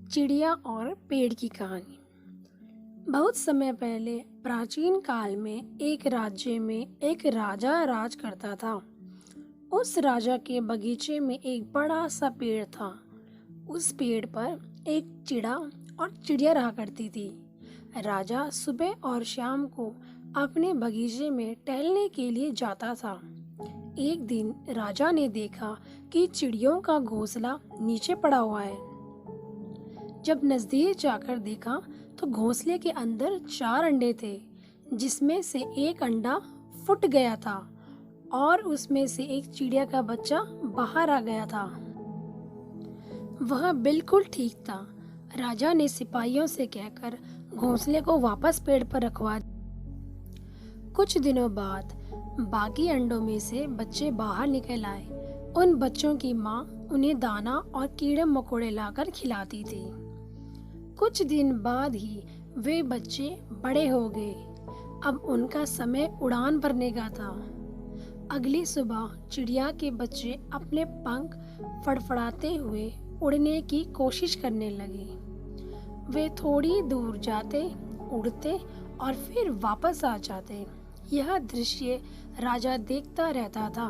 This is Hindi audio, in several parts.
चिड़िया और पेड़ की कहानी। बहुत समय पहले प्राचीन काल में एक राज्य में एक राजा राज करता था। उस राजा के बगीचे में एक बड़ा सा पेड़ था। उस पेड़ पर एक चिड़ा और चिड़िया रहा करती थी। राजा सुबह और शाम को अपने बगीचे में टहलने के लिए जाता था। एक दिन राजा ने देखा कि चिड़ियों का घोंसला नीचे पड़ा हुआ है। जब नजदीक जाकर देखा तो घोंसले के अंदर 4 अंडे थे, जिसमें से एक अंडा फूट गया था और उसमें से एक चिड़िया का बच्चा बाहर आ गया था। वह बिल्कुल ठीक था। राजा ने सिपाहियों से कहकर घोंसले को वापस पेड़ पर रखवा दिया। कुछ दिनों बाद बाकी अंडों में से बच्चे बाहर निकल आए। उन बच्चों की माँ उन्हें दाना और कीड़े मकोड़े लाकर खिलाती थी। कुछ दिन बाद ही वे बच्चे बड़े हो गए। अब उनका समय उड़ान भरने का था। अगली सुबह चिड़िया के बच्चे अपने पंख फड़फड़ाते हुए उड़ने की कोशिश करने लगे। वे थोड़ी दूर जाते, उड़ते और फिर वापस आ जाते। यह दृश्य राजा देखता रहता था।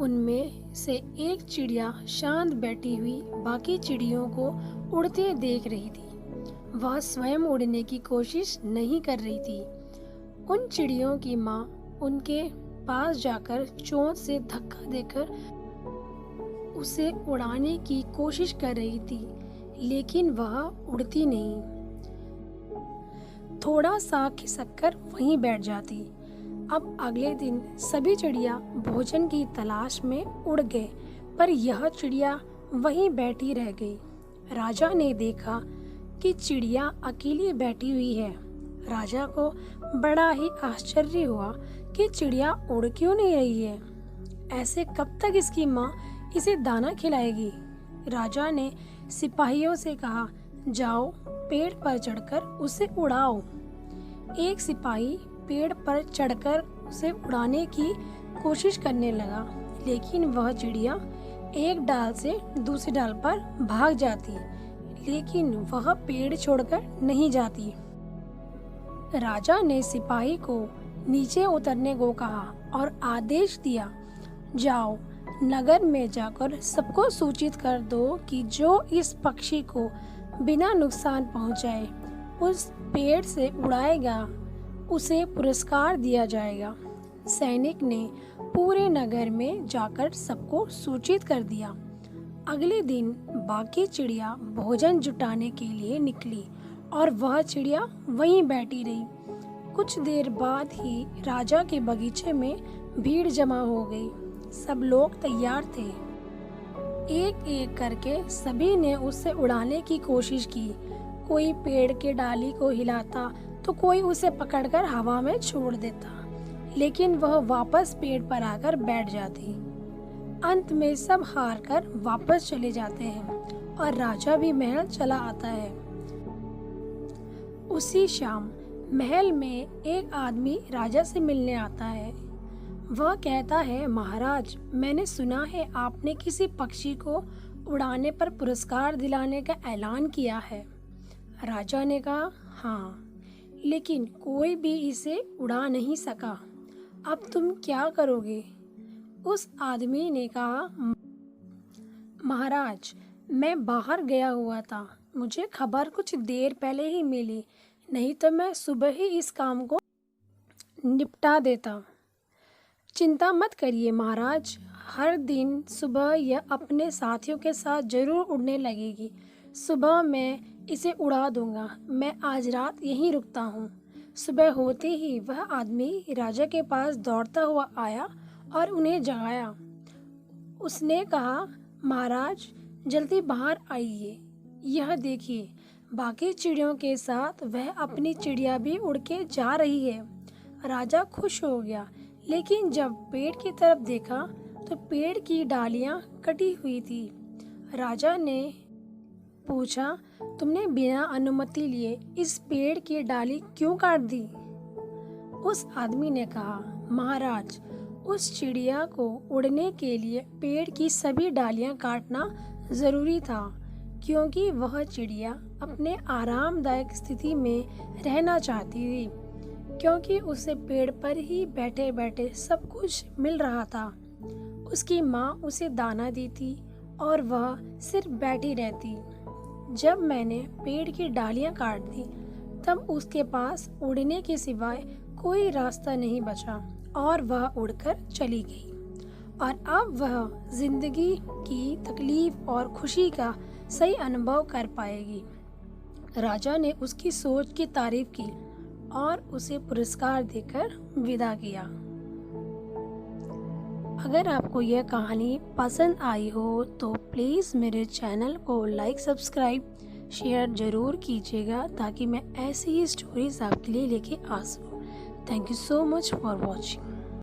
उनमें से एक चिड़िया शांत बैठी हुई बाकी चिड़ियों को उड़ते देख रही थी। वह स्वयं उड़ने की कोशिश नहीं कर रही थी। उन चिड़ियों की माँ उनके पास जाकर चोंच से धक्का देकर उसे उड़ाने की कोशिश कर रही थी, लेकिन वह उड़ती नहीं। थोड़ा सा खिसककर वहीं बैठ जाती। अब अगले दिन सभी चिड़िया भोजन की तलाश में उड़ गए, पर यह चिड़िया वहीं बैठी रह गई। राजा ने देखा कि चिड़िया अकेली बैठी हुई है। राजा को बड़ा ही आश्चर्य हुआ कि चिड़िया उड़ क्यों नहीं रही है। ऐसे कब तक इसकी माँ इसे दाना खिलाएगी। राजा ने सिपाहियों से कहा, जाओ पेड़ पर चढ़कर उसे उड़ाओ। एक सिपाही पेड़ पर चढ़कर उसे उड़ाने की कोशिश करने लगा, लेकिन वह चिड़िया एक डाल से दूसरी डाल पर भाग जाती, लेकिन वह पेड़ छोड़कर नहीं जाती। राजा ने सिपाही को नीचे उतरने को कहा और आदेश दिया, जाओ नगर में जाकर सबको सूचित कर दो कि जो इस पक्षी को बिना नुकसान पहुंचाए उस पेड़ से उड़ाएगा उसे पुरस्कार दिया जाएगा। सैनिक ने पूरे नगर में जाकर सबको सूचित कर दिया। अगले दिन बाकी चिड़िया भोजन जुटाने के लिए निकली और वह चिड़िया वहीं बैठी रही। कुछ देर बाद ही राजा के बगीचे में भीड़ जमा हो गई। सब लोग तैयार थे। एक एक करके सभी ने उसे उड़ाने की कोशिश की। कोई पेड़ के डाली को हिलाता तो कोई उसे पकड़कर हवा में छोड़ देता, लेकिन वह वापस पेड़ पर आकर बैठ जाती। अंत में सब हार कर वापस चले जाते हैं और राजा भी महल चला आता है। उसी शाम महल में एक आदमी राजा से मिलने आता है। वह कहता है, महाराज, मैंने सुना है आपने किसी पक्षी को उड़ाने पर पुरस्कार दिलाने का ऐलान किया है। राजा ने कहा, हाँ, लेकिन कोई भी इसे उड़ा नहीं सका। अब तुम क्या करोगे? उस आदमी ने कहा, महाराज, मैं बाहर गया हुआ था। मुझे खबर कुछ देर पहले ही मिली, नहीं तो मैं सुबह ही इस काम को निपटा देता। चिंता मत करिए महाराज, हर दिन सुबह यह अपने साथियों के साथ जरूर उड़ने लगेगी। सुबह मैं इसे उड़ा दूंगा। मैं आज रात यहीं रुकता हूँ। सुबह होते ही वह आदमी राजा के पास दौड़ता हुआ आया और उन्हें जगाया। उसने कहा, महाराज, जल्दी बाहर आइए। यह देखिए, बाकी चिड़ियों के साथ वह अपनी चिड़िया भी उड़ के जा रही है। राजा खुश हो गया, लेकिन जब पेड़ की तरफ देखा तो पेड़ की डालियां कटी हुई थी। राजा ने पूछा, तुमने बिना अनुमति लिए इस पेड़ की डाली क्यों काट दी? उस आदमी ने कहा, महाराज, उस चिड़िया को उड़ने के लिए पेड़ की सभी डालियां काटना जरूरी था, क्योंकि वह चिड़िया अपने आरामदायक स्थिति में रहना चाहती थी, क्योंकि उसे पेड़ पर ही बैठे बैठे सब कुछ मिल रहा था। उसकी माँ उसे दाना देती और वह सिर्फ बैठी रहती। जब मैंने पेड़ की डालियाँ काट दी तब उसके पास उड़ने के सिवाय कोई रास्ता नहीं बचा और वह उड़कर चली गई। और अब वह जिंदगी की तकलीफ और खुशी का सही अनुभव कर पाएगी। राजा ने उसकी सोच की तारीफ की और उसे पुरस्कार देकर विदा किया। अगर आपको यह कहानी पसंद आई हो तो प्लीज़ मेरे चैनल को लाइक, सब्सक्राइब, शेयर ज़रूर कीजिएगा ताकि मैं ऐसी ही स्टोरीज आपके लिए लेके आ सकूँ। Thank you so much for watching.